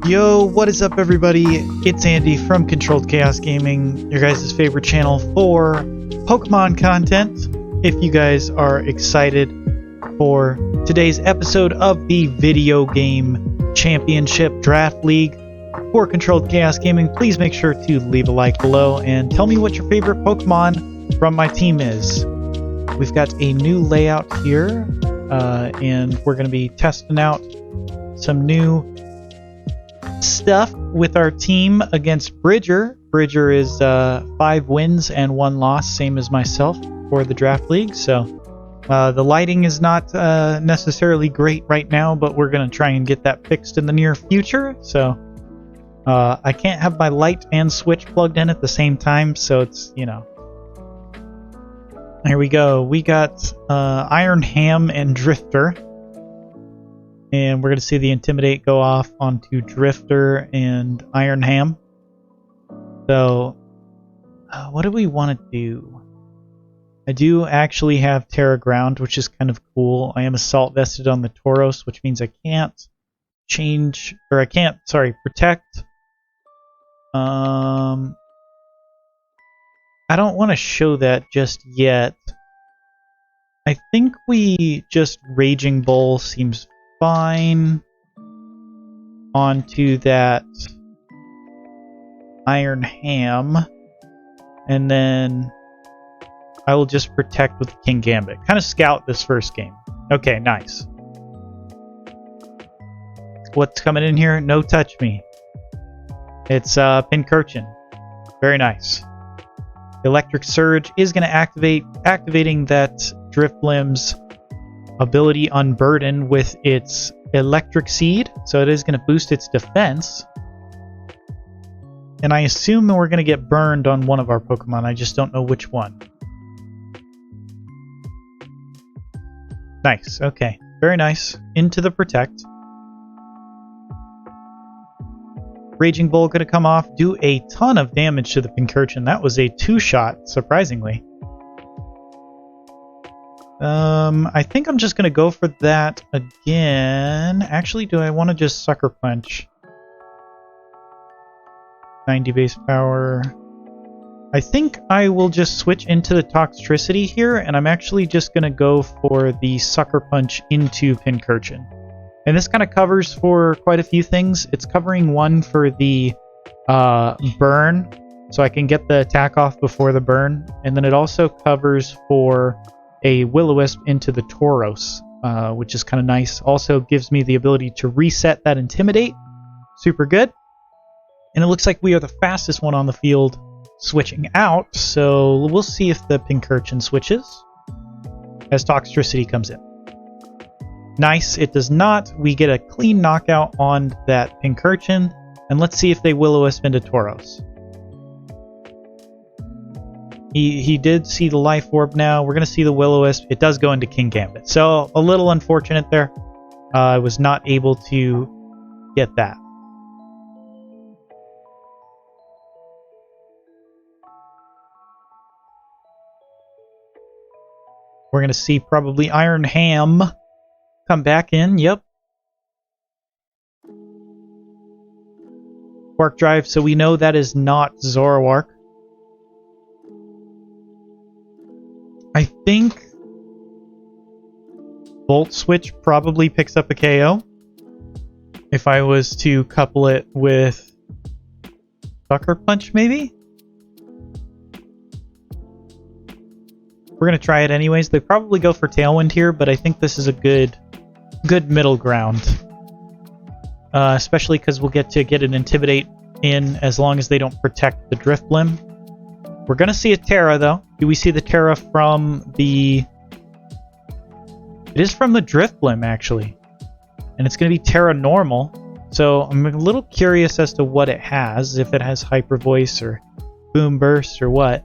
Yo, what is up everybody? It's Andy from Controlled Chaos Gaming, your guys' favorite channel for Pokemon content. If you guys are excited for today's episode of the Video Game Championship Draft League for Controlled Chaos Gaming, please make sure to leave a like below and tell me what your favorite Pokemon from my team is. We've got a new layout here, and we're going to be testing out some new stuff with our team against Bridger. Bridger is 5 wins and 1 loss, same as myself for the draft league. So the lighting is not necessarily great right now, but we're going to try and get that fixed in the near future. So I can't have my light and switch plugged in at the same time, so it's, you know. Here we go. We got Iron Ham and Drifter. And we're going to see the Intimidate go off onto Drifter and Iron Ham. So, what do we want to do? I do actually have Terra Ground, which is kind of cool. I am Assault Vested on the Tauros, which means I can't change, or I can't, sorry, protect. I don't want to show that just yet. I think we just Raging Bull seems fine onto that Iron Ham, and then I will just protect with King Gambit. Kind of scout this first game. Okay, nice. What's coming in here? No Touch Me. It's Pincurchin. Very nice. Electric Surge is going to activating that Drifblim's ability Unburden with its Electric Seed, so it is going to boost its defense. And I assume we're going to get burned on one of our Pokemon, I just don't know which one. Nice, okay. Very nice. Into the Protect. Raging Bull going to come off, do a ton of damage to the Pincurchin. That was a 2-shot, surprisingly. I think I'm just going to go for that again. Actually, do I want to just Sucker Punch? 90 base power. I think I will just switch into the Toxtricity here, and I'm actually just going to go for the Sucker Punch into Pincurchin. And this kind of covers for quite a few things. It's covering one for the burn, so I can get the attack off before the burn. And then it also covers for a Will-O-Wisp into the Tauros, which is kind of nice. Also gives me the ability to reset that Intimidate. Super good. And it looks like we are the fastest one on the field switching out, so we'll see if the Pincurchin switches as Toxtricity comes in. Nice, it does not. We get a clean knockout on that Pincurchin, and let's see if they Will-O-Wisp into Tauros. He did see the Life Orb now. We're going to see the Will-O-Wisp. It does go into King Gambit. So, a little unfortunate there. I was not able to get that. We're going to see probably Iron Ham come back in. Yep. Quark Drive, so we know that is not Zoroark. I think Volt Switch probably picks up a KO if I was to couple it with Sucker Punch, maybe? We're going to try it anyways. They probably go for Tailwind here, but I think this is a good middle ground. Especially because we'll get an Intimidate in as long as they don't protect the Drifblim. We're going to see a Terra, though. Do we see the Terra from the... It is from the Drifblim, actually. And it's going to be Terra Normal. So I'm a little curious as to what it has. If it has Hyper Voice or Boom Burst or what.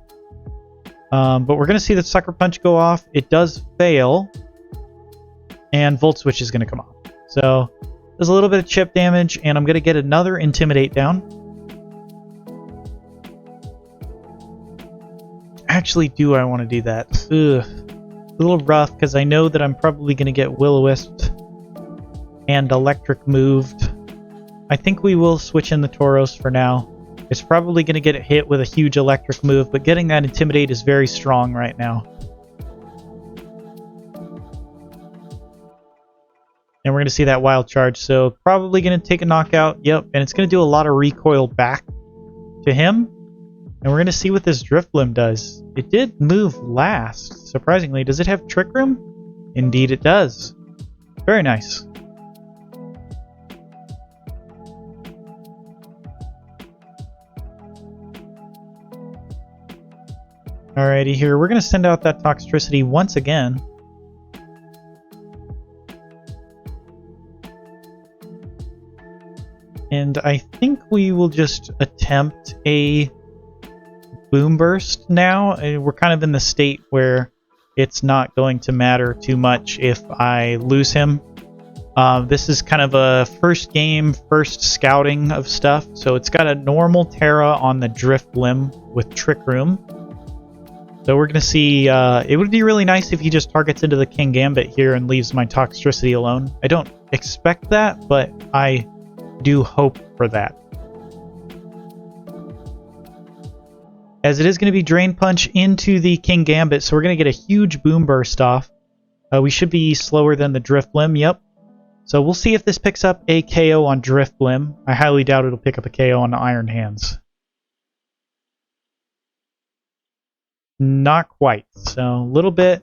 But we're going to see the Sucker Punch go off. It does fail. And Volt Switch is going to come off. So there's a little bit of chip damage. And I'm going to get another Intimidate down. Actually, do I want to do that? Ugh. A little rough, because I know that I'm probably going to get Will-O-Wisp and Electric moved. I think we will switch in the Tauros for now. It's probably going to get hit with a huge electric move, but getting that Intimidate is very strong right now. And we're going to see that Wild Charge, so probably going to take a knockout. Yep, and it's going to do a lot of recoil back to him. And we're going to see what this Drift Limb does. It did move last, surprisingly. Does it have Trick Room? Indeed it does. Very nice. Alrighty, here, we're going to send out that Toxtricity once again. And I think we will just attempt a Boom Burst now. We're kind of in the state where it's not going to matter too much if I lose him. This is kind of a first game, first scouting of stuff. So it's got a normal Terra on the Drift Limb with Trick Room. So we're going to see, it would be really nice if he just targets into the King Gambit here and leaves my Toxtricity alone. I don't expect that, but I do hope for that. As it is going to be Drain Punch into the King Gambit, so we're going to get a huge Boom Burst off. We should be slower than the Drift Limb, yep. So we'll see if this picks up a KO on Drift Limb. I highly doubt it'll pick up a KO on the Iron Hands. Not quite. So a little bit.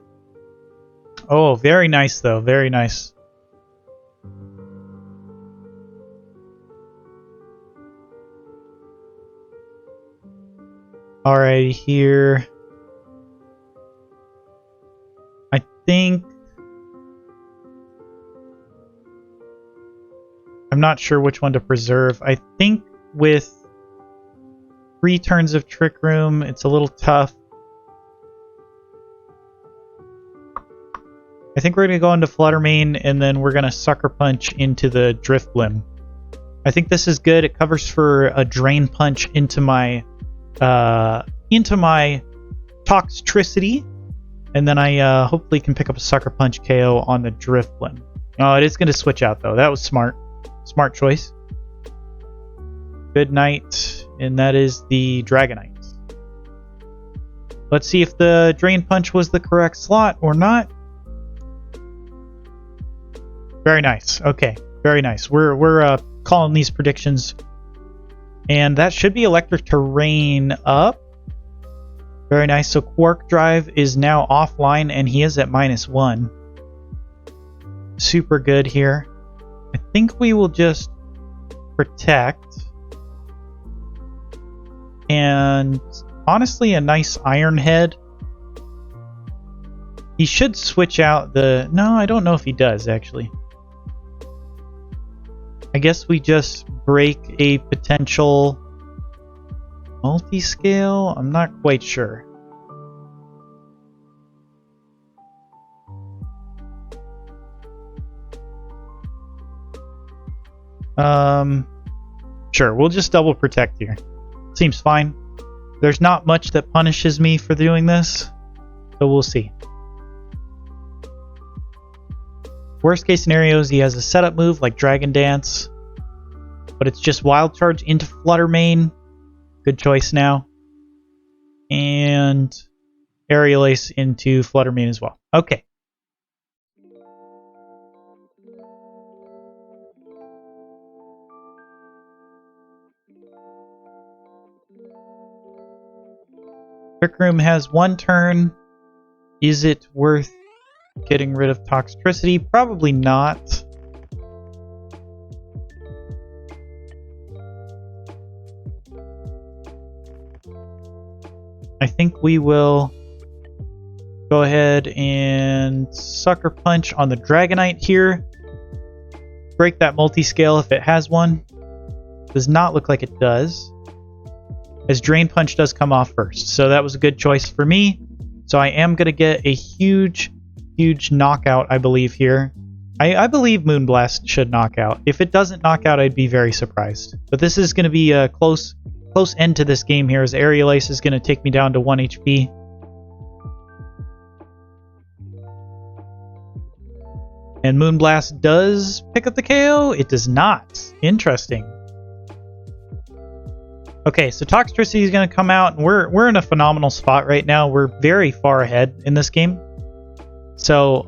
Oh, very nice though. Very nice. Alright, here. I think... I'm not sure which one to preserve. I think with 3 turns of Trick Room, it's a little tough. I think we're going to go into Flutter Mane, and then we're going to Sucker Punch into the Drift Limb. I think this is good. It covers for a Drain Punch into my Toxtricity, and then I hopefully can pick up a Sucker Punch KO on the Drift Limb. Oh, it is going to switch out, though. That was smart. Smart choice. Good night, and that is the Dragonite. Let's see if the Drain Punch was the correct slot or not. Very nice. Okay, very nice. We're calling these predictions, and that should be Electric Terrain up. Very nice. So Quark Drive is now offline, and he is at -1. Super good here. I think we will just protect, and honestly, a nice Iron Head. He should switch out the... No, I don't know if he does, actually. I guess we just break a potential multi-scale? I'm not quite sure. Sure, we'll just double protect here. Seems fine. There's not much that punishes me for doing this, so we'll see. Worst case scenarios, he has a setup move like Dragon Dance, but it's just Wild Charge into Flutter Mane. Good choice now. And Aerial Ace into Flutter Mane as well. Okay. Trick Room has 1 turn. Is it worth getting rid of Toxtricity? Probably not. I think we will go ahead and Sucker Punch on the Dragonite here. Break that multi-scale if it has one. Does not look like it does, as Drain Punch does come off first. So that was a good choice for me. So I am going to get a huge knockout, I believe, here. I believe Moonblast should knock out. If it doesn't knock out, I'd be very surprised. But this is going to be a close end to this game here, as Aerial Ace is going to take me down to 1 HP. And Moonblast does pick up the KO? It does not. Interesting. Okay, so Toxtricity is going to come out, and we're in a phenomenal spot right now. We're very far ahead in this game. So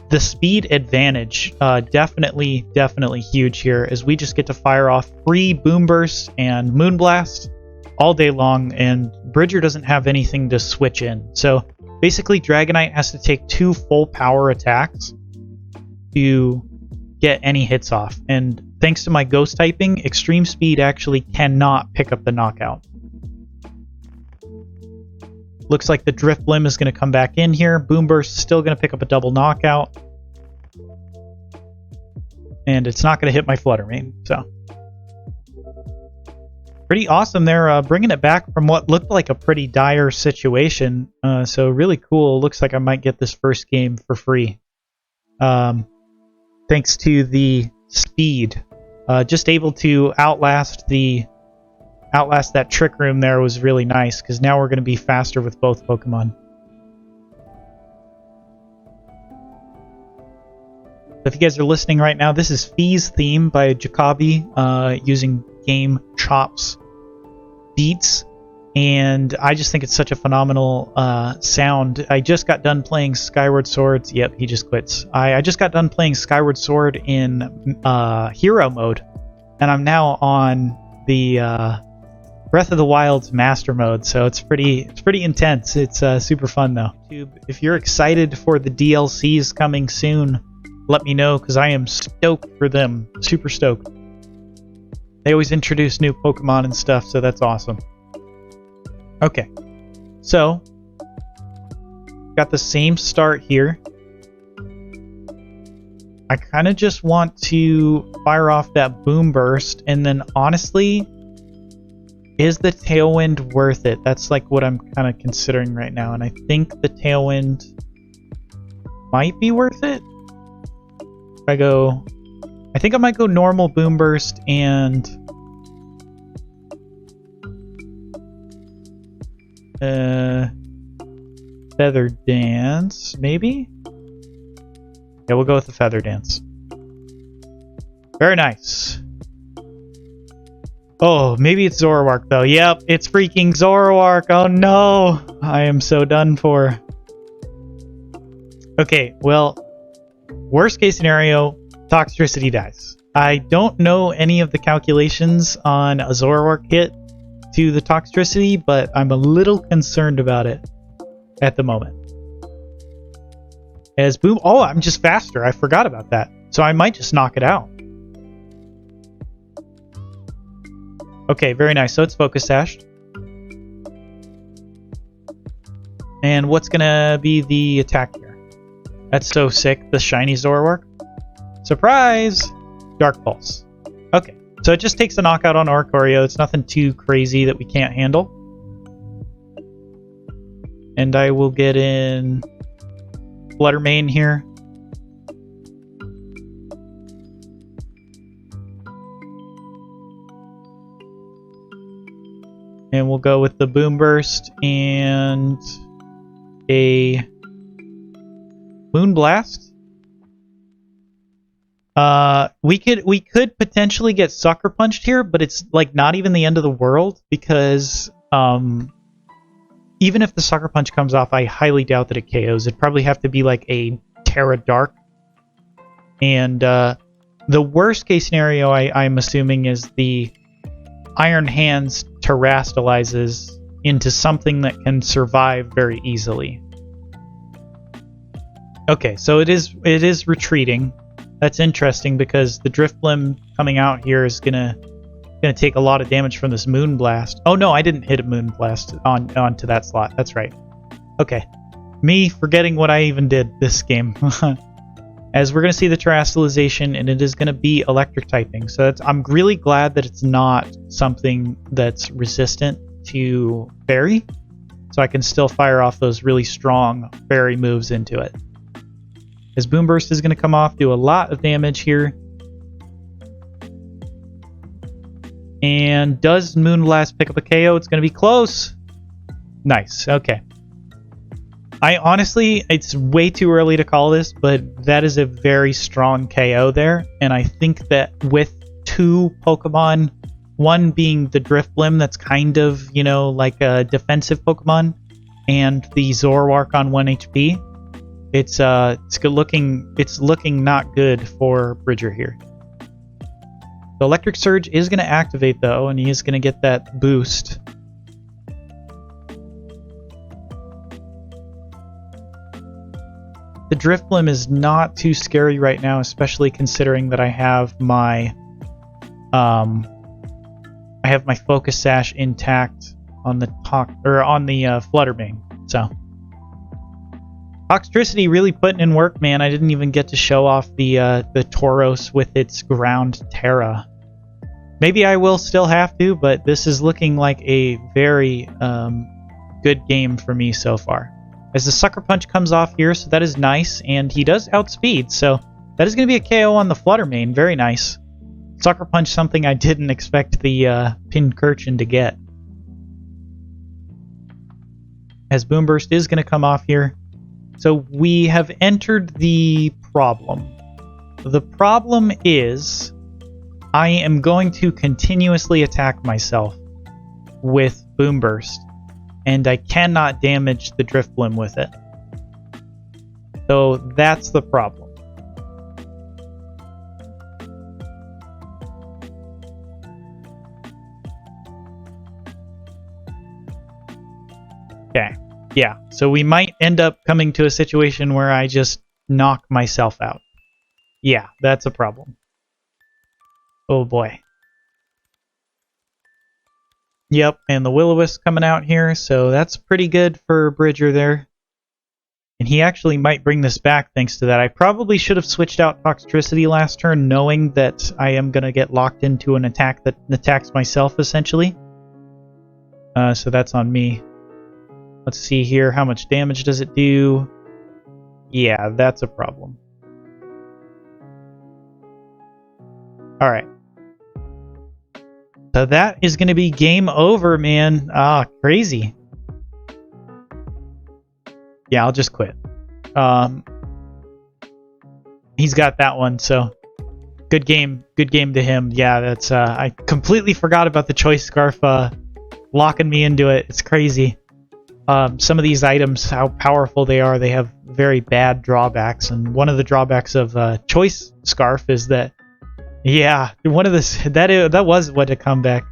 the speed advantage, definitely huge here, as we just get to fire off free Boom Burst and Moonblast all day long, and Bridger doesn't have anything to switch in. So basically, Dragonite has to take 2 full power attacks to get any hits off, and thanks to my Ghost typing, Extreme Speed actually cannot pick up the knockout. Looks like the Drift Limb is going to come back in here. Boom Burst is still going to pick up a double knockout. And it's not going to hit my Flutter Mane, so. Pretty awesome there, bringing it back from what looked like a pretty dire situation. So really cool. Looks like I might get this first game for free. Thanks to the speed. Just able to outlast that Trick Room there was really nice, because now we're going to be faster with both Pokemon. If you guys are listening right now, this is Fee's theme by Jokabi, using GameChops beats, and I just think it's such a phenomenal sound. I just got done playing Skyward Sword. Yep, he just quits. I just got done playing Skyward Sword in hero mode, and I'm now on the Breath of the Wild's master mode, so it's pretty intense. It's super fun though. If you're excited for the DLCs coming soon, let me know, because I am stoked for them. Super stoked. They always introduce new Pokemon and stuff, so that's awesome. Okay, so got the same start here. I kind of just want to fire off that Boom Burst, and then honestly, is the Tailwind worth it? That's like what I'm kind of considering right now, and I think the Tailwind might be worth it. I think I might go normal Boom Burst and Feather Dance, maybe? Yeah, we'll go with the Feather Dance. Very nice. Oh, maybe it's Zoroark though. Yep, it's freaking Zoroark. Oh no! I am so done for. Okay, well, worst case scenario, Toxtricity dies. I don't know any of the calculations on a Zoroark hit to the Toxtricity, but I'm a little concerned about it at the moment. As Boom... Oh, I'm just faster. I forgot about that. So I might just knock it out. Okay, very nice. So it's Focus Sashed. And what's going to be the attack here? That's so sick. The shiny Zoroark. Surprise! Dark Pulse. Okay, so it just takes a knockout on Oricorio. It's nothing too crazy that we can't handle. And I will get in Flutter Mane here. And we'll go with the Boom Burst and a Moonblast. We could potentially get Sucker Punched here, but it's like not even the end of the world, because even if the Sucker Punch comes off, I highly doubt that it KOs. It'd probably have to be like a Terra Dark. And the worst case scenario, I'm assuming, is the Iron Hands terastallizes into something that can survive very easily. Okay, so it is retreating. That's interesting, because the Drift Limb coming out here is gonna take a lot of damage from this Moonblast. Oh no, I didn't hit a Moonblast onto that slot. That's right. Okay, me forgetting what I even did this game. As we're gonna see the terastallization, and it is gonna be electric typing. So I'm really glad that it's not something that's resistant to Fairy, so I can still fire off those really strong Fairy moves into it. His Boom Burst is going to come off, do a lot of damage here. And does Moonblast pick up a KO? It's going to be close. Nice, okay. I honestly, it's way too early to call this, but that is a very strong KO there. And I think that with 2 Pokemon One being the Drifblim, that's kind of, you know, like a defensive Pokemon, and the Zoroark on 1 HP. It's looking not good for Bridger here. The Electric Surge is going to activate though, and he is going to get that boost. The Drifblim is not too scary right now, especially considering that I have my Focus Sash intact on the Fluttermane. So Toxtricity really putting in work, man. I didn't even get to show off the Tauros with its ground Terra. Maybe I will still have to, but this is looking like a very good game for me so far. As the Sucker Punch comes off here, so that is nice, and he does outspeed, so that is going to be a KO on the Fluttermane. Very nice. Sucker Punch, something I didn't expect the Pincurchin to get. As Boom Burst is going to come off here. So we have entered the problem. The problem is I am going to continuously attack myself with Boom Burst, and I cannot damage the Drifblim with it. So that's the problem. Okay. Yeah, so we might end up coming to a situation where I just knock myself out. Yeah, that's a problem. Oh boy. Yep, and the Will-O-Wisp coming out here, so that's pretty good for Bridger there. And he actually might bring this back thanks to that. I probably should have switched out Toxtricity last turn, knowing that I am going to get locked into an attack that attacks myself, essentially. So that's on me. Let's see here. How much damage does it do? Yeah, that's a problem. Alright. So that is going to be game over, man. Ah, crazy. Yeah, I'll just quit. He's got that one, so good game. Good game to him. Yeah, that's I completely forgot about the Choice Scarf locking me into it. It's crazy. Some of these items, how powerful they are, they have very bad drawbacks, and one of the drawbacks of Choice Scarf is that, yeah, one of the that was what a comeback.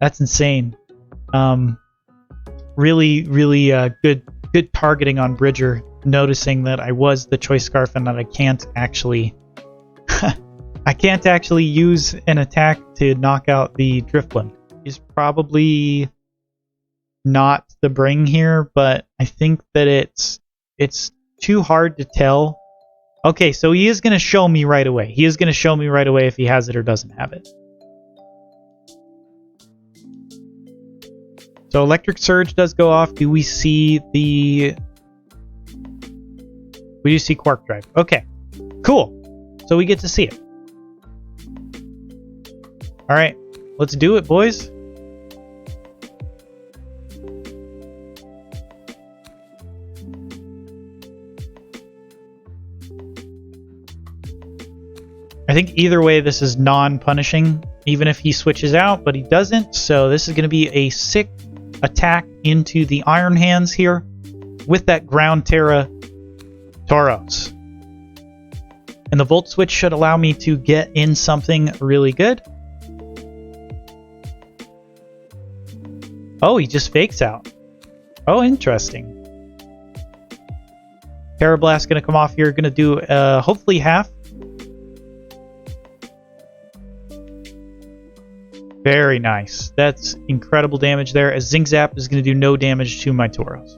That's insane. Really good targeting on Bridger, noticing that I was the Choice Scarf and that I can't actually use an attack to knock out the Drifblim. Is probably not the bring here, but I think that it's too hard to tell. Okay, so he is going to show me right away. He is going to show me right away if he has it or doesn't have it. So Electric Surge does go off. Do we see the... We do see Quark Drive. Okay, cool. So we get to see it. Alright, let's do it, boys. I think either way this is non-punishing, even if he switches out, but he doesn't, so this is going to be a sick attack into the Iron Hands here with that Ground Terra Tauros. And the Volt Switch should allow me to get in something really good. Oh, he just fakes out. Oh, interesting. Terra Blast going to come off here, going to do hopefully half. Very nice. That's incredible damage there, as Zing Zap is going to do no damage to my Tauros.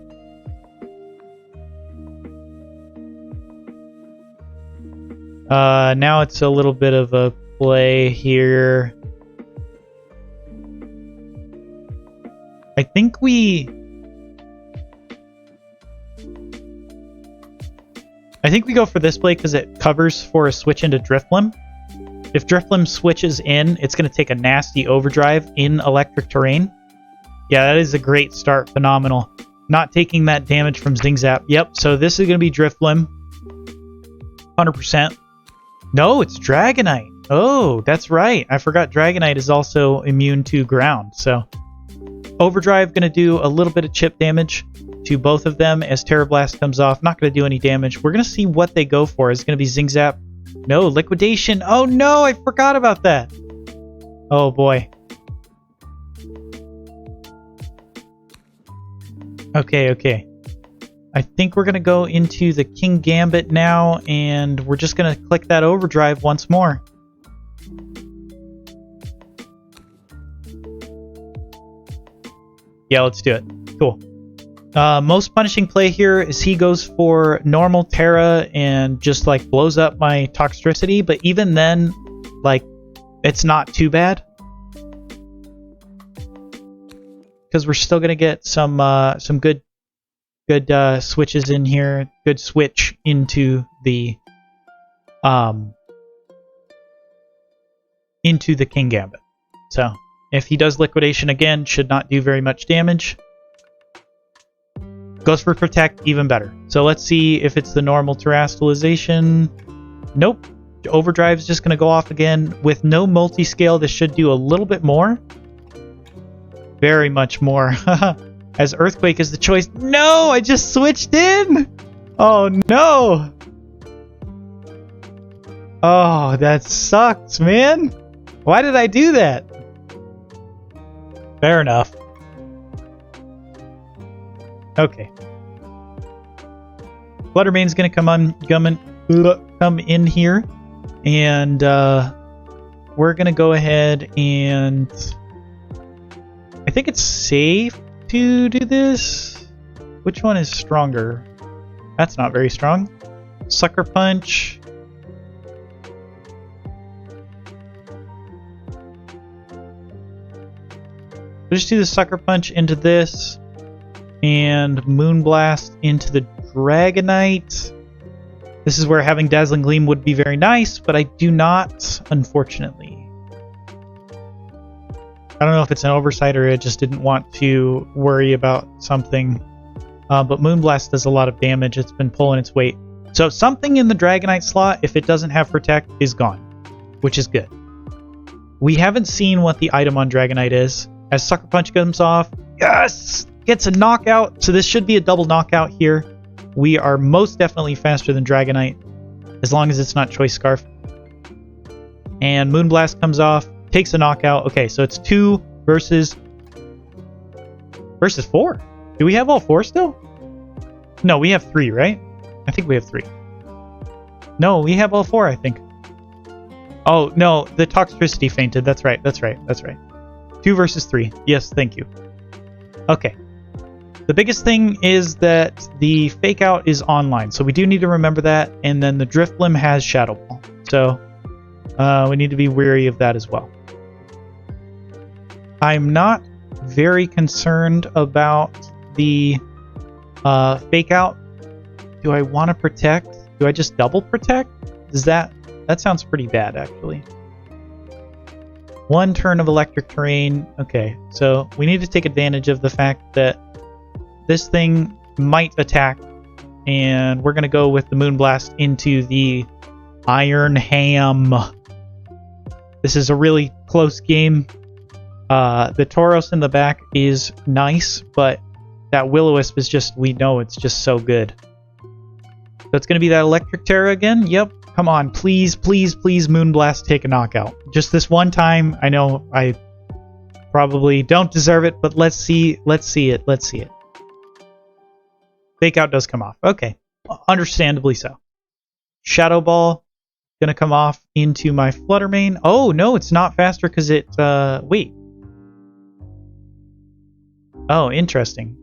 Now it's a little bit of a play here. I think we go for this play because it covers for a switch into Drifblim. If Drifblim switches in, it's going to take a nasty overdrive in electric terrain. Yeah, that is a great start. Phenomenal. Not taking that damage from Zing Zap. Yep, so this is going to be Drifblim. 100%. No, it's Dragonite. Oh, that's right. I forgot Dragonite is also immune to ground. So Overdrive going to do a little bit of chip damage to both of them as Terra Blast comes off. Not going to do any damage. We're going to see what they go for. Is it going to be Zing Zap? No, Liquidation. Oh no, I forgot about that. Oh boy. Okay. I think we're going to go into the King Gambit now, and we're just going to click that Overdrive once more. Yeah, let's do it. Cool. Most punishing play here is he goes for normal Terra and just like blows up my Toxtricity, but even then, like, it's not too bad. Because we're still gonna get some good switches in here. Good switch into the King Gambit. So if he does Liquidation again, should not do very much damage. Goes for Protect, even better. So let's see if it's the normal Terastallization. Nope. Overdrive's just gonna go off again. With no multi-scale, this should do a little bit more. Very much more. As Earthquake is the choice. No, I just switched in. Oh no. Oh, that sucks, man. Why did I do that? Fair enough. Okay. Fluttermane's gonna come in here, and we're gonna go ahead and I think it's safe to do this. Which one is stronger? That's not very strong. Sucker Punch. We'll just do the Sucker Punch into this, and Moonblast into the Dragonite. This is where having Dazzling Gleam would be very nice, but I do not, unfortunately. I don't know if it's an oversight or I just didn't want to worry about something. But Moonblast does a lot of damage. It's been pulling its weight. So something in the Dragonite slot, if it doesn't have Protect, is gone, which is good. We haven't seen what the item on Dragonite is. As Sucker Punch comes off, yes! Gets a knockout. So this should be a double knockout here. We are most definitely faster than Dragonite, as long as it's not Choice Scarf. And Moonblast comes off, takes a knockout. Okay, so it's 2 versus 4. Do we have all 4 still? No, we have 3, right? I think we have 3. No, we have all 4, I think. Oh, no, the Toxtricity fainted. That's right. 2 versus 3. Yes, thank you. Okay. The biggest thing is that the Fake Out is online, so we do need to remember that, and then the Drifblim has Shadow Ball. So we need to be wary of that as well. I'm not very concerned about the Fake Out. Do I want to Protect? Do I just double Protect? That sounds pretty bad, actually. 1 turn of Electric Terrain. Okay, so we need to take advantage of the fact that this thing might attack, and we're going to go with the Moonblast into the Iron Ham. This is a really close game. The Tauros in the back is nice, but that Will-O-Wisp is just, we know it's just so good. So it's going to be that Electric Terra again? Yep. Come on, please, please, please, Moonblast, take a knockout. Just this one time. I know I probably don't deserve it, but let's see it. Fake Out does come off. Okay, understandably so. Shadow Ball gonna come off into my Fluttermane. Oh no, it's not faster because it. Wait. Oh, interesting.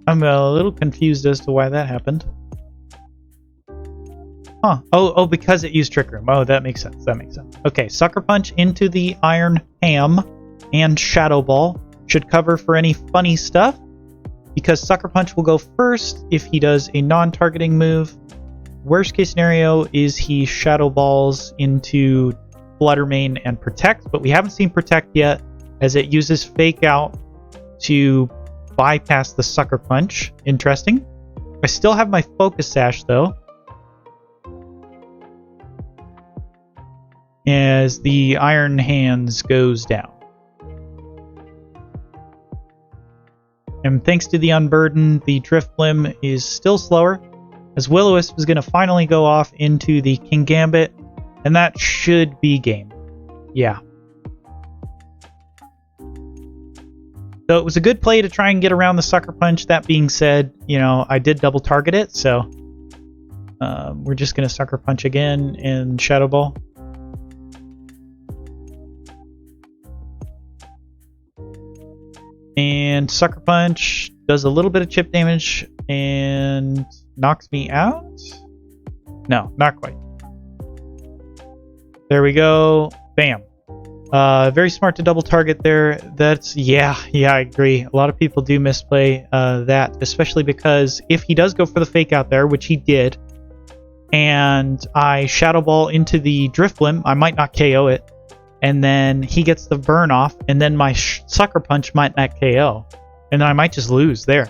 I'm a little confused as to why that happened. Huh. Oh, because it used Trick Room. Oh, that makes sense. Okay, Sucker Punch into the Iron Ham and Shadow Ball should cover for any funny stuff, because Sucker Punch will go first if he does a non-targeting move. Worst case scenario is he Shadow Balls into Fluttermane and Protect, but we haven't seen Protect yet, as it uses Fake Out to bypass the Sucker Punch. Interesting. I still have my Focus Sash, though. As the Iron Hands goes down. And thanks to the Unburden, the Drift Limb is still slower, as Will-O-Wisp is going to finally go off into the King Gambit, and that should be game. Yeah. So it was a good play to try and get around the Sucker Punch. That being said, you know, I did double target it, so we're just going to Sucker Punch again and Shadow Ball. And Sucker Punch does a little bit of chip damage and knocks me out? No, not quite. There we go. Bam. Very smart to double target there. That's, yeah, I agree. A lot of people do misplay that, especially because if he does go for the fake out there, which he did, and I Shadow Ball into the Drift Limb, I might not KO it. And then he gets the burn off, and then my Sucker Punch might not KO, and then I might just lose there.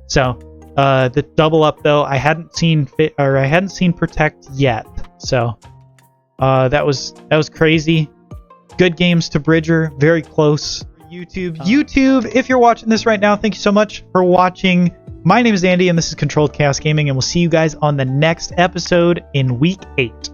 So the double up though, I hadn't seen Protect yet, so that was crazy. Good games to Bridger, very close. YouTube, if you're watching this right now, thank you so much for watching. My name is Andy, and this is Controlled Chaos Gaming, and we'll see you guys on the next episode in Week 8.